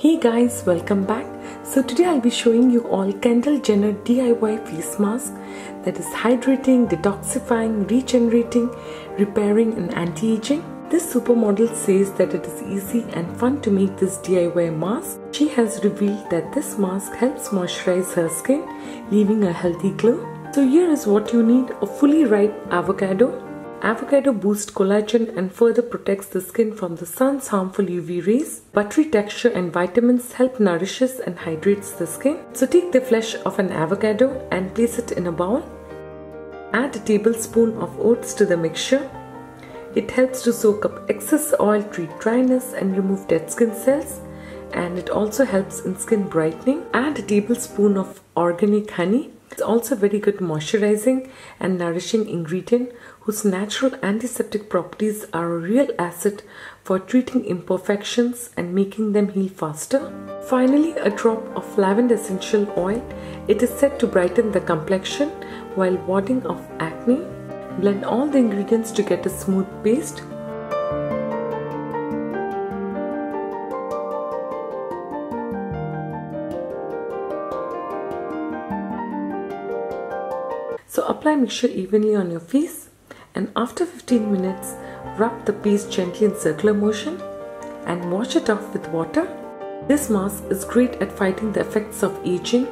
Hey guys, welcome back. So today I'll be showing you all Kendall Jenner DIY face mask that is hydrating, detoxifying, regenerating, repairing and anti-aging. This supermodel says that it is easy and fun to make this DIY mask. She has revealed that this mask helps moisturize her skin, leaving a healthy glow. So here is what you need: a fully ripe avocado. Avocado boosts collagen and further protects the skin from the sun's harmful UV rays. Buttery texture and vitamins help nourishes and hydrates the skin. So take the flesh of an avocado and place it in a bowl. Add a tablespoon of oats to the mixture. It helps to soak up excess oil, treat dryness and remove dead skin cells. And it also helps in skin brightening. Add a tablespoon of organic honey. It's also a very good moisturizing and nourishing ingredient whose natural antiseptic properties are a real asset for treating imperfections and making them heal faster. Finally, a drop of lavender essential oil. It is said to brighten the complexion while warding off acne. Blend all the ingredients to get a smooth paste. So apply mixture evenly on your face, and after 15 minutes rub the paste gently in circular motion and wash it off with water. This mask is great at fighting the effects of aging.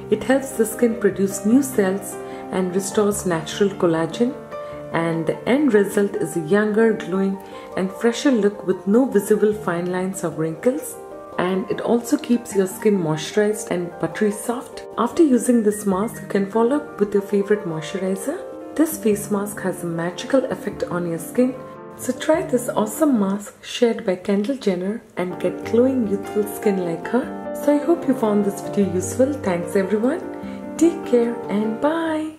It helps the skin produce new cells and restores natural collagen, and the end result is a younger, glowing and fresher look with no visible fine lines or wrinkles. And it also keeps your skin moisturized and buttery soft. After using this mask, you can follow up with your favorite moisturizer. This face mask has a magical effect on your skin. So try this awesome mask shared by Kendall Jenner and get glowing youthful skin like her. So I hope you found this video useful. Thanks everyone. Take care and bye.